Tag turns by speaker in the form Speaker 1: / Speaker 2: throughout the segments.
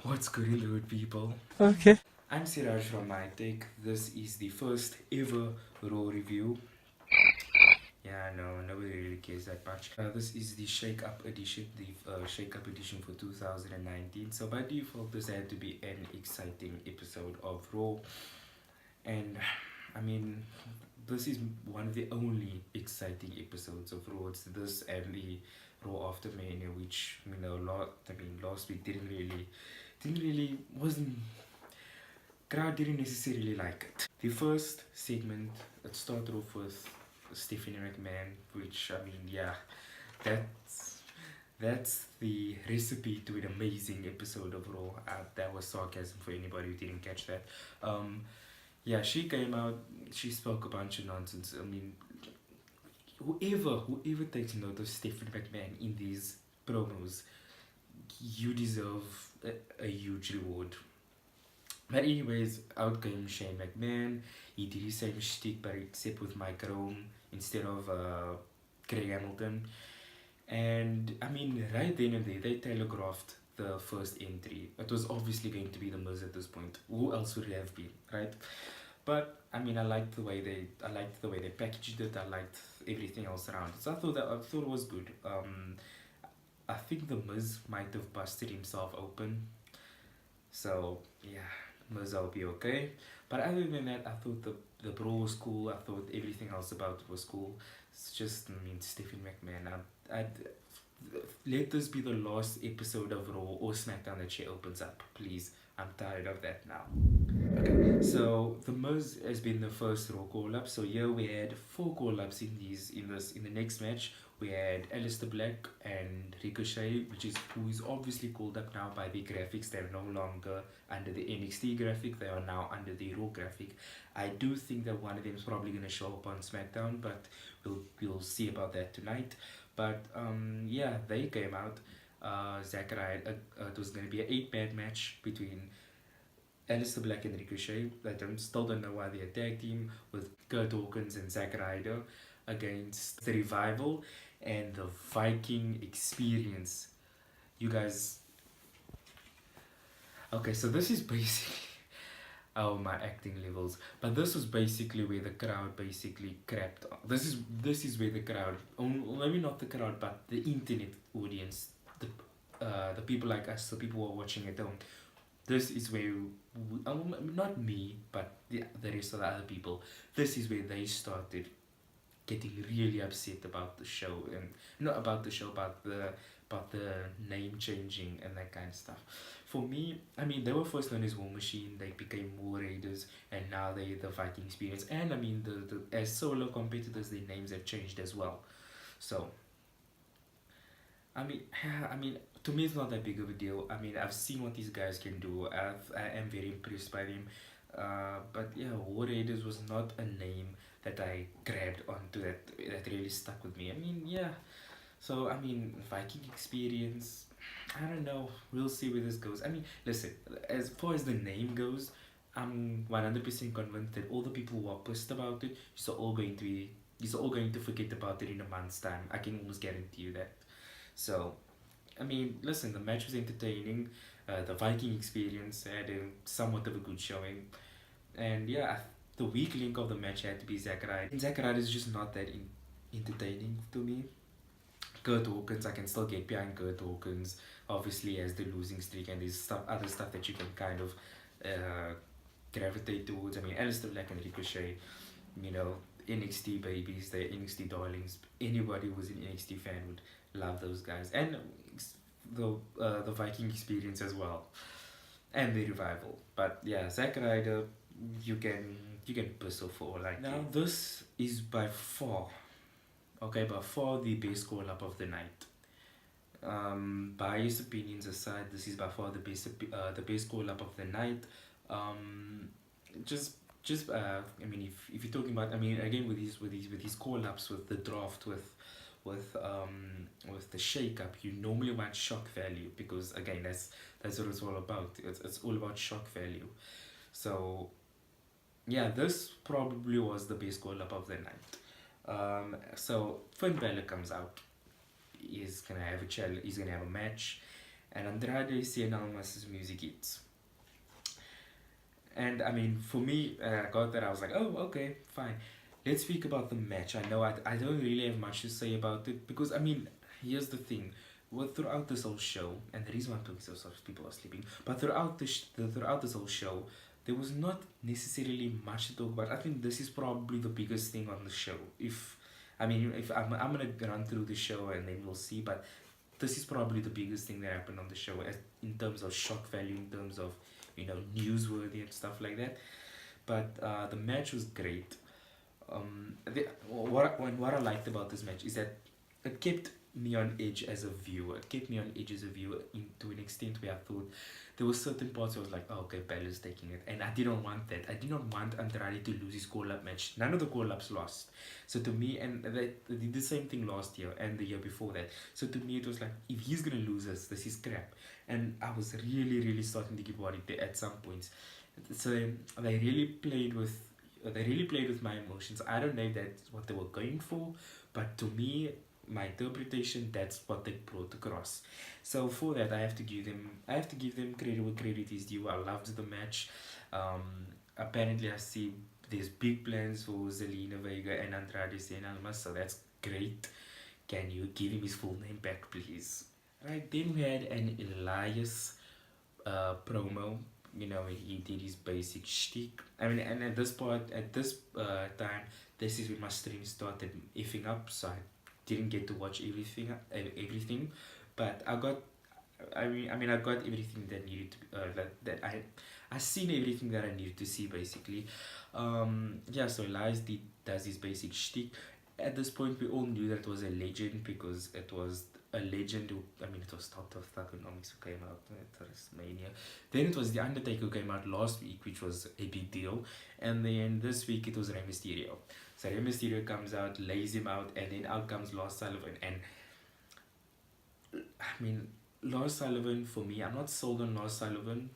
Speaker 1: What's good in the hood, people?
Speaker 2: Okay.
Speaker 1: I'm Siraj from My Take. This is the first ever Raw review. Yeah, no, nobody really cares that much. This is the Shake Up edition, the Shake Up edition for 2019. So by default, this had to be an exciting episode of Raw. And I mean, this is one of the only exciting episodes of Raw. It's this and the Raw after Mania, which last week didn't really wasn't crowd didn't necessarily like it. The first segment, it started off with Stephanie McMahon, which I mean, yeah, that's that's the recipe to an amazing episode of Raw. That was sarcasm for anybody who didn't catch that. Um, yeah, she came out, she spoke a bunch of nonsense. I mean, whoever takes note of Stephanie McMahon in these promos, you deserve a huge reward. But anyways, out came Shane McMahon. He did his same shtick, but except with Mike Rome instead of Craig Hamilton. And I mean, right then and there, they telegraphed the first entry. It was obviously going to be the Miz at this point. Who else would it have been, right? But I mean, I liked the way they packaged it. I liked everything else around it. So I thought it was good. I think the Miz might have busted himself open. So yeah, Miz will be okay. But other than that, I thought the brawl was cool. I thought everything else about it was cool. It's just, I mean, Stephanie McMahon. I'd let this be the last episode of Raw or SmackDown that she opens up, please. I'm tired of that now. Okay, so the Miz has been the first Raw call up. So here we had four call ups in the next match. We had Aleister Black and Ricochet, who is obviously called up now by the graphics. They're no longer under the NXT graphic. They are now under the Raw graphic. I do think that one of them is probably gonna show up on SmackDown, but we'll see about that tonight. But yeah, they came out. It was gonna be an 8-man match between Aleister Black and Ricochet. Still don't know why they're a tag team with Kurt Hawkins and Zack Ryder against the Revival and the Viking Experience. You guys. Okay, so this is basically. Oh, my acting levels. But this was basically where the crowd basically crapped on. This is where the crowd, maybe not the crowd, but the internet audience, the people like us, the people who are watching at home. This is where, not me, but the rest of the other people. This is where they started getting really upset about the show, and not about the show, about the name changing and that kind of stuff. For me, I mean, they were first known as War Machine. They became War Raiders, and now they the Viking Experience. And I mean, the as solo competitors, their names have changed as well. So I mean, to me, it's not that big of a deal. I mean, I've seen what these guys can do. I am very impressed by them. But yeah, War Raiders was not a name that I grabbed onto that really stuck with me. I mean, yeah. So I mean, Viking Experience. I don't know. We'll see where this goes. I mean, listen. As far as the name goes, I'm 100% convinced that all the people who are pissed about it, you're all going to forget about it in a month's time. I can almost guarantee you that. So, I mean, listen, the match was entertaining. The Viking Experience had somewhat of a good showing. And yeah, the weak link of the match had to be Zack Ryder. And Zack Ryder is just not that entertaining to me. Kurt Hawkins, I can still get behind Kurt Hawkins. Obviously, as the losing streak, and there's other stuff that you can kind of gravitate towards. I mean, Aleister Black and Ricochet, you know, NXT babies, they're NXT darlings. Anybody who's an NXT fan would love those guys, and the Viking Experience as well, and the Revival. But yeah, Zack Ryder, you can piss off for all I care. Now this is by far the best call up of the night. Biased opinions aside, this is by far the best call up of the night. Just I mean, if you're talking about, I mean, again, with these call ups, with the draft, with the shake up, you normally want shock value, because again, that's what it's all about. It's all about shock value. So yeah, this probably was the best call up of the night. So Finn Balor comes out. He's gonna have a match, and Andrade Cien Almas's music hits. And I mean, for me, I got that. I was like, oh, okay, fine. Let's speak about the match. I know I don't really have much to say about it because, I mean, here's the thing. Well, throughout this whole show, and the reason why I'm talking so soft, people are sleeping, but throughout this whole show, there was not necessarily much to talk about. I think this is probably the biggest thing on the show. If I'm gonna run through the show and then we'll see, but this is probably the biggest thing that happened on the show in terms of shock value, in terms of newsworthy and stuff like that. But the match was great. What I liked about this match is that it kept me on edge as a viewer. It kept me on edge as a viewer to an extent where I thought there were certain parts where I was like, oh, okay, Baylor's taking it. And I didn't want that. I did not want Andrade to lose his call-up match. None of the call-ups lost. So to me, and they did the same thing last year and the year before that. So to me, it was like, if he's going to lose this is crap. And I was really, really starting to get worried there at some points. So they really played with my emotions. I don't know if that's what they were going for, but to me, my interpretation, that's what they brought across. So for that, I have to give them credit where credit is due. I loved the match. Apparently I see there's big plans for Zelina Vega and Andrade Cien Almas, so that's great. Can you give him his full name back, please? Right, then we had an Elias promo. He did his basic shtick. I mean, and at this time, this is when my stream started effing up, so I didn't get to watch everything, but I got everything that needed to be, I seen everything that I needed to see basically. So Elias does his basic shtick. At this point, we all knew that it was a legend because it was a legend who, it was Top of Economics who came out at WrestleMania. Then it was The Undertaker who came out last week, which was a big deal. And then this week it was Rey Mysterio. So Rey Mysterio comes out, lays him out, and then out comes Lars Sullivan. And Lars Sullivan, for me, I'm not sold on Lars Sullivan.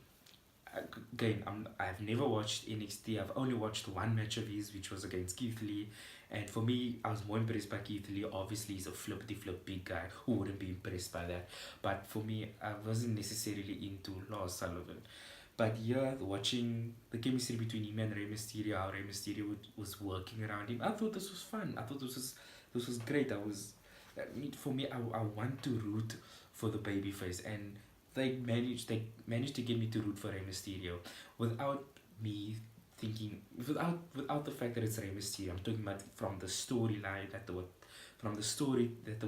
Speaker 1: Again, I've never watched NXT. I've only watched one match of his, which was against Keith Lee. And for me, I was more impressed by Keith Lee. Obviously, he's a flippity-flip big guy. Who wouldn't be impressed by that? But for me, I wasn't necessarily into Lars Sullivan. But yeah, watching the chemistry between him and Rey Mysterio, how Rey Mysterio was working around him, I thought this was fun. I thought this was great. For me, I want to root for the babyface, and they managed to get me to root for Rey Mysterio without me thinking, without the fact that it's Rey Mysterio. I'm talking about from the storyline that they were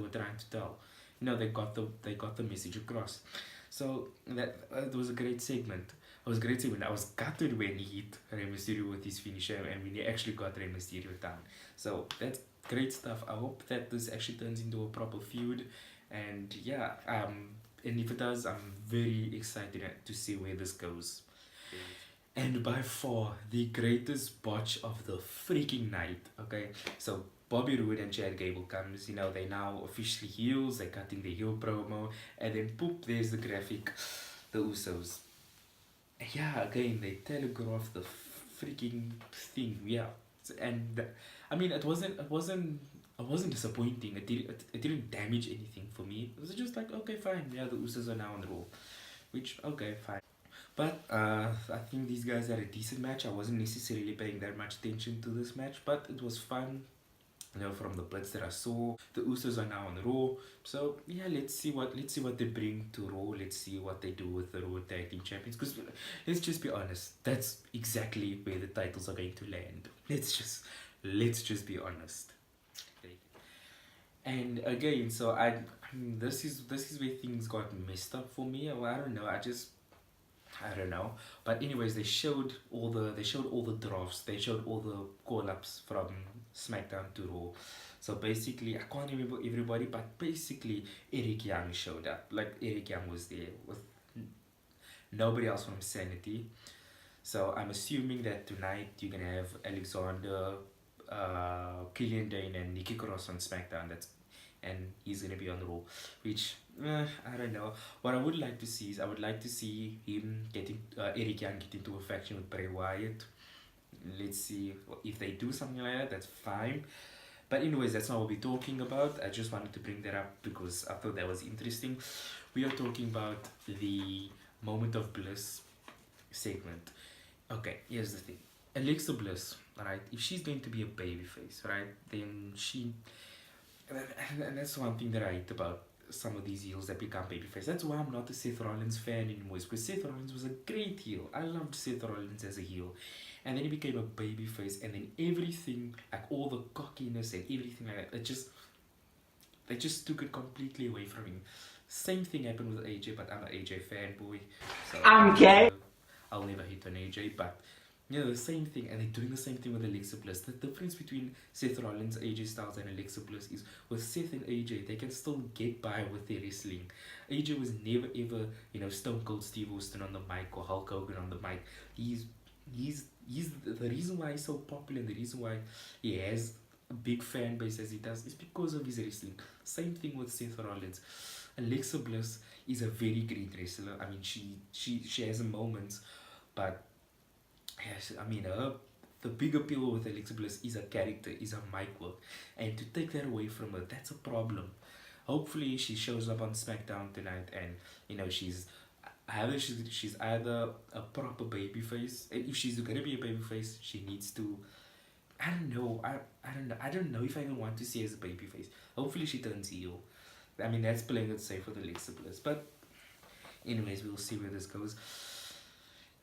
Speaker 1: trying to tell. They got the message across. So that it was a great segment. I was gutted when he hit Rey Mysterio with his finisher and when he actually got Rey Mysterio down. So that's great stuff. I hope that this actually turns into a proper feud. And yeah, and if it does, I'm very excited to see where this goes. And by far the greatest botch of the freaking night. Okay, so Bobby Roode and Chad Gable comes. They now officially heels. They're cutting the heel promo, and then poop, there's the graphic, the Usos. Yeah, again they telegraph the freaking thing. Yeah, and it wasn't disappointing. It didn't damage anything for me. It was just like, okay, fine. Yeah, the Usos are now on the roll, which, okay, fine. But I think these guys had a decent match. I wasn't necessarily paying that much attention to this match, but it was fun. From the bits that I saw, the Usos are now on Raw. So yeah, let's see what they bring to Raw. Let's see what they do with the Raw Tag Team Champions. Because let's just be honest, that's exactly where the titles are going to land. Let's just be honest. And again, so this is where things got messed up for me. Well, I don't know. I don't know, but anyways, they showed all the drafts. They showed all the call-ups from SmackDown to Raw. So basically, I can't remember everybody, but basically Eric Young showed up. Like, Eric Young was there with nobody else from Sanity. So I'm assuming that tonight you're gonna have Alexander, Killian Dane, and Nikki Cross on SmackDown. And he's gonna be on the Raw, which I don't know. What I would like to see is him Eric Young get into a faction with Bray Wyatt. Let's see if they do something like that. That's fine. But anyways, that's not what we're talking about. I just wanted to bring that up because I thought that was interesting. We are talking about the Moment of Bliss segment. Okay, here's the thing. Alexa Bliss, right? If she's going to be a babyface, right, then she, and that's one thing that I hate about some of these heels that become babyface. That's why I'm not a Seth Rollins fan anymore. Is because Seth Rollins was a great heel. I loved Seth Rollins as a heel, and then he became a babyface, and then everything, like all the cockiness and everything like that, they just took it completely away from him. Same thing happened with AJ, but I'm an AJ fanboy, so I'm gay. I'll never hate on AJ, but yeah, the same thing, and they're doing the same thing with Alexa Bliss. The difference between Seth Rollins, AJ Styles, and Alexa Bliss is with Seth and AJ, they can still get by with their wrestling. AJ was never ever, Stone Cold Steve Austin on the mic or Hulk Hogan on the mic. He's the reason why he's so popular, and the reason why he has a big fan base as he does is because of his wrestling. Same thing with Seth Rollins. Alexa Bliss is a very great wrestler. I mean, she has a moments, but yes, I mean, the big appeal with Alexa Bliss is a character, is a mic work, and to take that away from her, that's a problem. Hopefully, she shows up on SmackDown tonight, and she's either a proper babyface. If she's gonna be a babyface, she needs to. I don't know. I don't know if I even want to see her as a babyface. Hopefully, she turns heel. I mean, that's playing it safe with Alexa Bliss, but anyways, we'll see where this goes.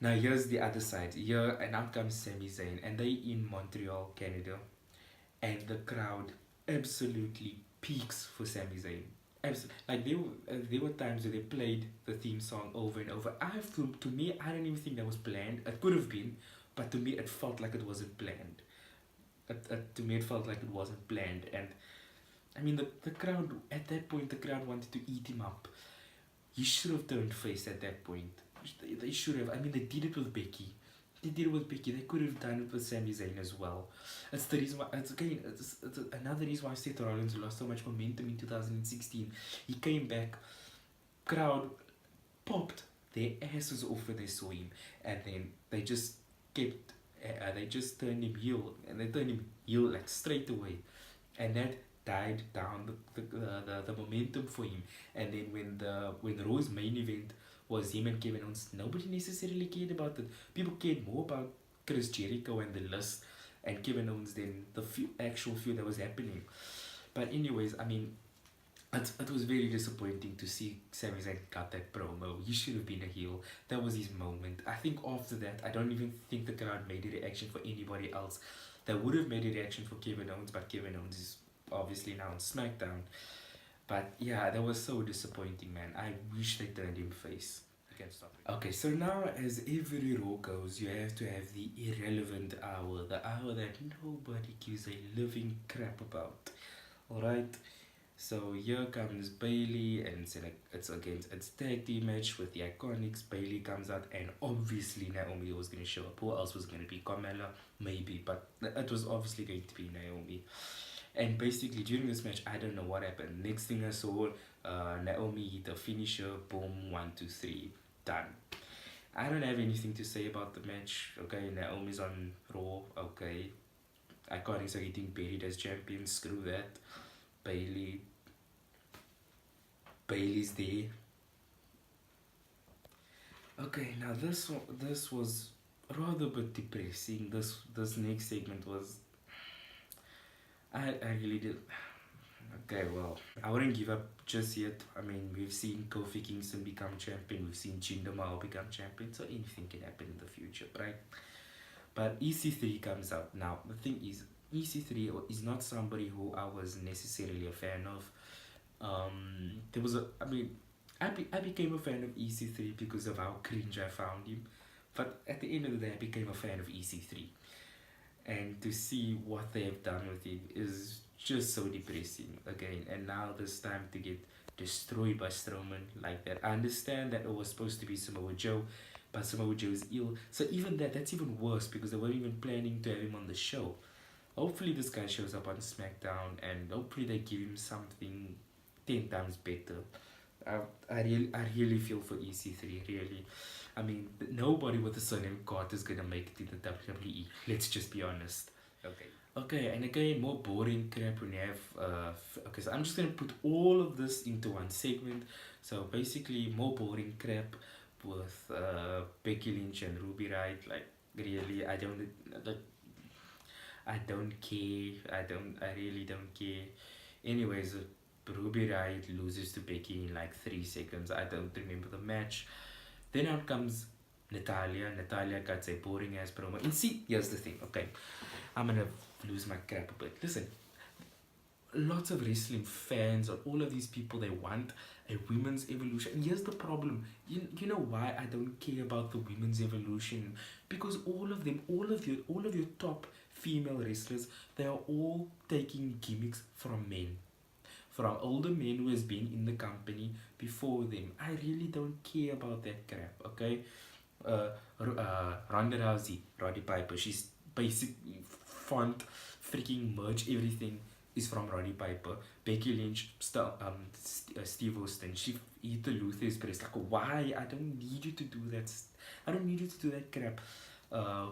Speaker 1: Now here's the other side. Here and out comes Sami Zayn, and they in Montreal, Canada, and the crowd absolutely peaks for Sami Zayn. Like there were times where they played the theme song over and over. To me, I don't even think that was planned. It could have been, but to me, it felt like it wasn't planned. To me, it felt like it wasn't planned, and I mean the crowd at that point, the crowd wanted to eat him up. He should have turned face at that point. They should have. I mean, they did it with Becky. They could have done it with Sami Zayn as well. It's the reason why. It's another reason why Seth Rollins lost so much momentum in 2016. He came back, crowd popped their asses off when they saw him, and then they just kept. They just turned him heel, and they turned him heel like straight away, and that died down the momentum for him. And then when Raw's main event was him and Kevin Owens, nobody necessarily cared about it. People cared more about Chris Jericho and the list and Kevin Owens than the actual feud that was happening. But anyways, I mean, it was very disappointing to see Sami Zayn cut that promo. He should have been a heel. That was his moment. I think after that, I don't even think the crowd made a reaction for anybody else. They would have made a reaction for Kevin Owens, but Kevin Owens is obviously now on SmackDown. But yeah, that was so disappointing, man. I wish they turned him face. I can't stop it. Okay, so now as every Raw goes, you have to have the irrelevant hour. The hour that nobody gives a living crap about. Alright? So here comes Bayley, and it's against its tag team match with the IIconics. Bayley comes out, and obviously Naomi was going to show up. Who else was going to be? Carmella? Maybe, but it was obviously going to be Naomi. And basically during this match, I don't know what happened. Next thing I saw, Naomi hit a finisher, boom, 1, 2, 3, done. I don't have anything to say about the match. Okay, Naomi's on Raw. Okay, IIconics are getting buried as champions. Screw that. Bayley's there. Okay, now this was rather a bit depressing. This next segment was. I really did. Okay, well, I wouldn't give up just yet. I mean, we've seen Kofi Kingston become champion. We've seen Jinder Mahal become champion. So anything can happen in the future, right? But EC3 comes out. Now, the thing is, EC3 is not somebody who I was necessarily a fan of. I became a fan of EC3 because of how cringe I found him. But at the end of the day, I became a fan of EC3. And to see what they have done with him is just so depressing again. And now this time to get destroyed by Strowman like that. I understand that it was supposed to be Samoa Joe, but Samoa Joe is ill. So even that's even worse because they weren't even planning to have him on the show. Hopefully this guy shows up on SmackDown, and hopefully they give him something 10 times better. I really feel for EC3, really. I mean, nobody with the surname Carter is going to make it in the WWE. Let's just be honest. Okay, and again, more boring crap when you have. Okay, so I'm just gonna put all of this into one segment. So basically, more boring crap with Becky Lynch and Ruby Wright. Like, really, like, I don't care. I really don't care. Anyways, Ruby Wright loses to Becky in like 3 seconds. I don't remember the match. Then out comes Natalya. Natalya cuts a boring ass promo. And see, here's the thing. Okay, I'm gonna lose my crap a bit. Listen, lots of wrestling fans or all of these people, they want a women's evolution. And here's the problem. You know why I don't care about the women's evolution? Because all of them, all of your top female wrestlers, they are all taking gimmicks from men, from older men who has been in the company before them. I really don't care about that crap. Okay, Ronda Rousey, Roddy Piper. She's basically font, freaking merch, everything is from Roddy Piper. Becky Lynch, Steve Austin. She eat the Luther's press. Like, why? I don't need you to do that. I don't need you to do that crap. Uh,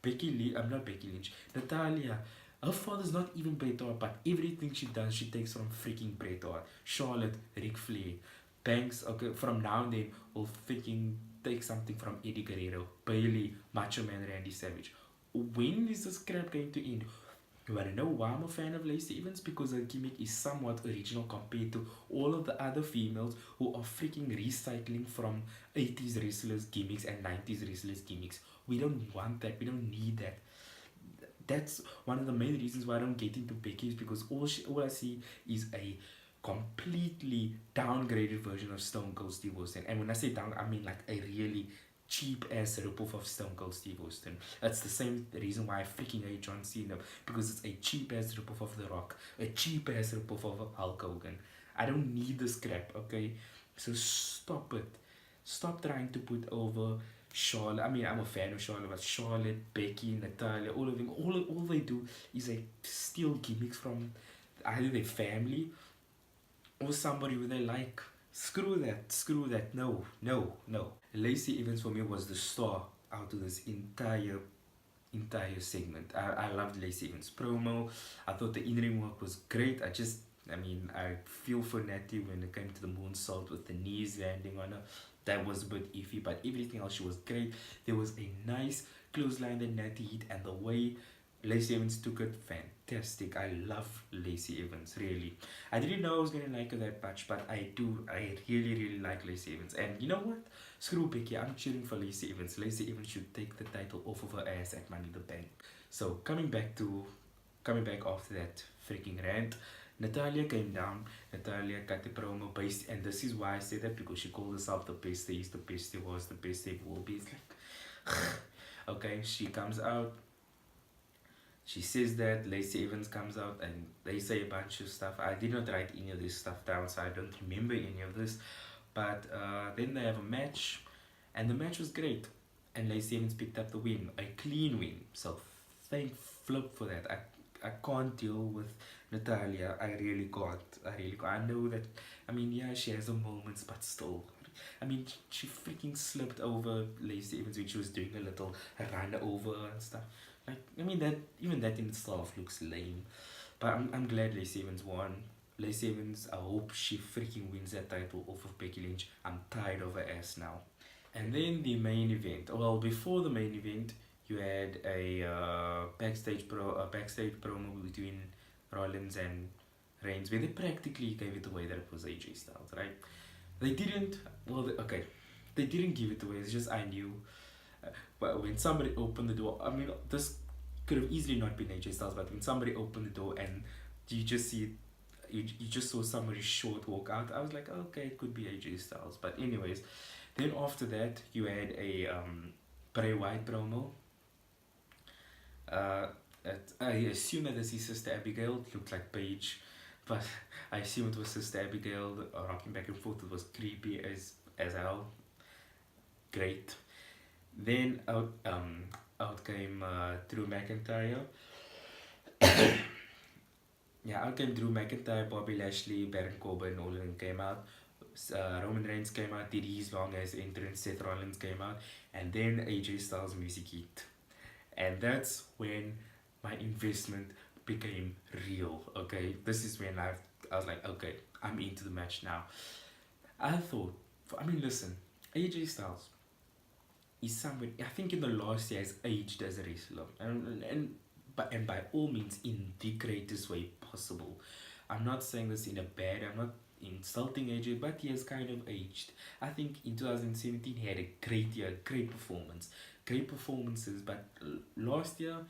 Speaker 1: I'm not Becky Lynch. Natalya. Her father's not even Bret Hart, but everything she does, she takes from freaking Bret Hart. Charlotte, Ric Flair. Banks, okay, from now and then, will freaking take something from Eddie Guerrero, Bayley, Macho Man, Randy Savage. When is this crap going to end? You wanna know why I'm a fan of Lacy Evans? Because her gimmick is somewhat original compared to all of the other females who are freaking recycling from 80s wrestlers' gimmicks and 90s wrestlers' gimmicks. We don't want that. We don't need that. That's one of the main reasons why I don't get into Becky, is because all I see is a completely downgraded version of Stone Cold Steve Austin. And when I say down, I mean like a really cheap ass ripoff of Stone Cold Steve Austin. That's the same reason why I freaking hate John Cena, because it's a cheap ass ripoff of The Rock, a cheap ass ripoff of Hulk Hogan. I don't need this crap, okay? So stop it. Stop trying to put over Charlotte. I mean, I'm a fan of Charlotte, but Charlotte, Becky, Natalya, all of them, all they do is like steal gimmicks from either their family or somebody who they like. Screw that, screw that. No, no, no. Lacy Evans for me was the star out of this entire segment. I loved Lacy Evans' promo. I thought the in-ring work was great. I feel for Natty when it came to the moonsault with the knees landing on her. That was a bit iffy, but everything else, she was great. There was a nice clothesline that Natty hit, and the way Lacy Evans took it, fantastic. I love Lacy Evans, really. I didn't know I was going to like her that much, but I do. I really, really like Lacy Evans. And you know what? Screw Becky, I'm cheering for Lacy Evans. Lacy Evans should take the title off of her ass at Money in the Bank. So, coming back after that freaking rant, Natalya came down. Natalya cut the promo based, and this is why I say that, because she called herself the best there is, the best there was, the best there will be. It's like, okay, she comes out. She says that. Lacy Evans comes out and they say a bunch of stuff. I did not write any of this stuff down, so I don't remember any of this. But then they have a match, and the match was great. And Lacy Evans picked up the win, a clean win. So thank flip for that. I can't deal with Natalya. I really can't. I know that. I mean, yeah, she has her moments, but still. I mean, she freaking slipped over Lacy Evans when she was doing a little run over and stuff. Like, I mean, that even that in itself looks lame. But I'm glad Lacy Evans won. Lacy Evans, I hope she freaking wins that title off of Becky Lynch. I'm tired of her ass now. And then the main event. Well, before the main event, you had a backstage promo between Rollins and Reigns, where they practically gave it away that it was AJ Styles, right? They didn't. They didn't give it away. It's just I knew. But when somebody opened the door, I mean, this could have easily not been AJ Styles, but when somebody opened the door and you just saw somebody short walk out, I was like, okay, it could be AJ Styles. But anyways, then after that, you had a Bray Wyatt promo. I assume that this is Sister Abigail. It looked like Paige, but I assume it was Sister Abigail rocking back and forth. It was creepy as hell. Great. Then out came Drew McIntyre. Yeah, out came Drew McIntyre, Bobby Lashley, Baron Corbin, all of them came out. Roman Reigns came out, did his long ass entrance. Seth Rollins came out, and then AJ Styles music hit. And that's when my investment became real. Okay, this is when I was like, okay, I'm into the match now. I thought, I mean, listen, AJ Styles is somebody I think in the last year has aged as a wrestler, and by all means in the greatest way possible. I'm not saying this in a bad. I'm not insulting AJ, but he has kind of aged. I think in 2017 he had a great year, great performances. But last year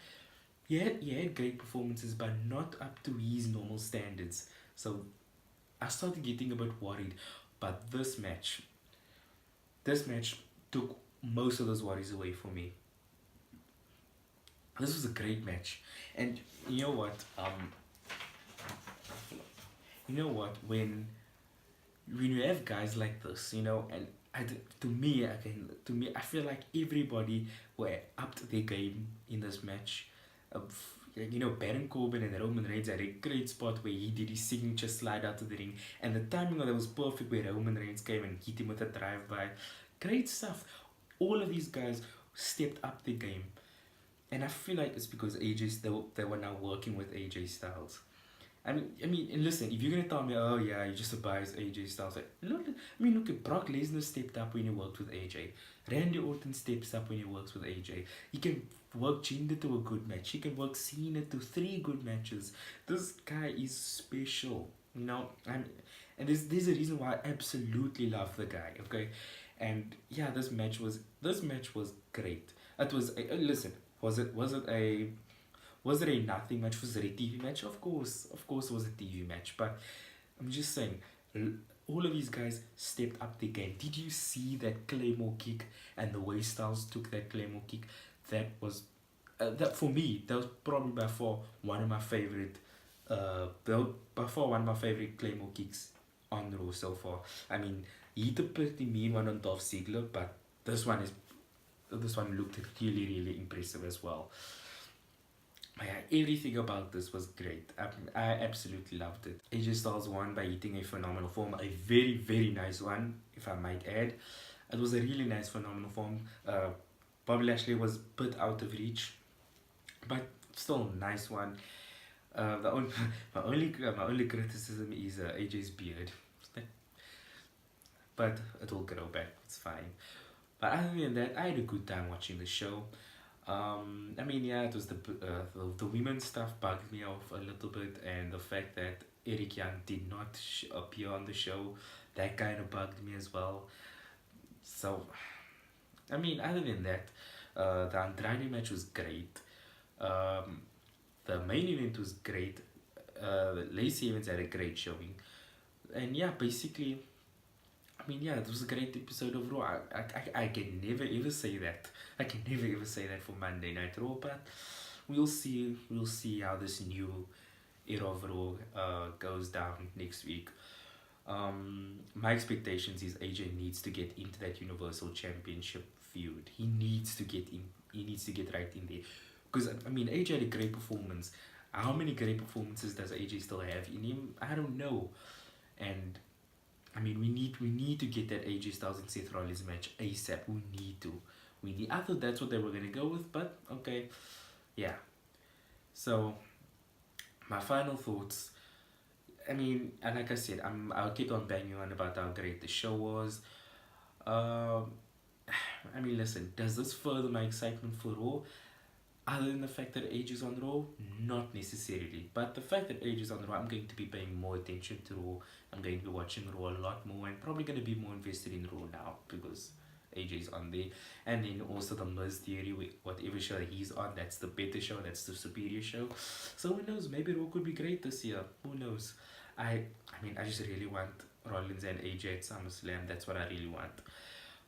Speaker 1: he had great performances, but not up to his normal standards. So I started getting a bit worried. But this match took most of those worries away from me. This was a great match, and you know what? When you have guys like this, and to me, I feel like everybody were upped their game in this match. Baron Corbin and Roman Reigns had a great spot where he did his signature slide out of the ring, and the timing of that was perfect where Roman Reigns came and hit him with a drive-by. Great stuff. All of these guys stepped up their game, and I feel like it's because they were now working with AJ Styles. And listen, if you're gonna tell me, oh yeah, you just a biased AJ Styles, like, look at Brock Lesnar stepped up when he worked with AJ. Randy Orton steps up when he works with AJ. He can work Jinder to a good match. He can work Cena to 3 good matches. This guy is special, and there's a reason why I absolutely love the guy. Okay, and yeah, this match was great. Listen, was it a nothing match? Was it a TV match? Of course, it was a TV match. But I'm just saying, all of these guys stepped up their game. Did you see that Claymore kick and the way Styles took that Claymore kick? That was that for me. That was probably by far one of my favorite. Claymore kicks on Raw so far. I mean, he hit a pretty mean one on Dolph Ziggler, but this one looked really, really impressive as well. Yeah, everything about this was great. I absolutely loved it. AJ Styles won by hitting a phenomenal form, a very, very nice one, if I might add. It was a really nice phenomenal form. Bobby Lashley was a bit out of reach, but still a nice one. The only, my only criticism is AJ's beard, but it will grow back. It's fine. But other than that, I had a good time watching the show. Yeah, it was the women's stuff bugged me off a little bit, and the fact that Eric Young did not appear on the show, that kind of bugged me as well. So, other than that, the Andrade match was great. The main event was great. Lacy Evans had a great showing, and yeah, basically, it was a great episode of Raw. I can never ever say that. I can never ever say that for Monday Night Raw, but we'll see. We'll see how this new era of Raw goes down next week. My expectations is AJ needs to get into that Universal Championship feud. He needs to get in. He needs to get right in there. Because AJ had a great performance. How many great performances does AJ still have in him? I don't know. And we need to get that AJ Styles and Seth Rollins match ASAP. We need to. I thought that's what they were gonna go with, but okay, yeah. So my final thoughts. And like I said, I'll keep on banging on about how great the show was. Um, Listen, does this further my excitement for Raw? Other than the fact that Age is on Raw, not necessarily. But the fact that Age is on Raw, I'm going to be paying more attention to Raw. I'm going to be watching Raw a lot more, and probably going to be more invested in Raw now because AJ is on there. And then also the Miz Theory, whatever show he's on, that's the better show, that's the superior show. So who knows? Maybe Raw could be great this year. Who knows? I just really want Rollins and AJ at SummerSlam. That's what I really want.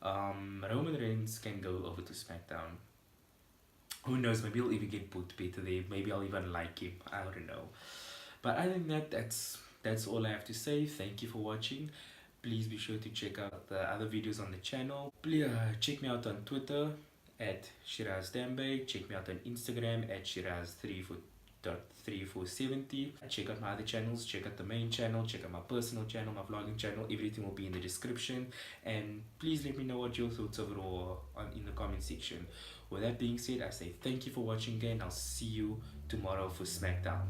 Speaker 1: Roman Reigns can go over to SmackDown. Who knows? Maybe he'll even get put better there. Maybe I'll even like him. I don't know. But other than that, that's all I have to say. Thank you for watching. Please be sure to check out the other videos on the channel. Please check me out on Twitter at Shiraz Dambe. Check me out on Instagram at Shiraz 3470. Check out my other channels, check out the main channel, check out my personal channel, my vlogging channel. Everything will be in the description, and please let me know what your thoughts of it all in the comment section. With that being said, I say thank you for watching again. I'll see you tomorrow for SmackDown.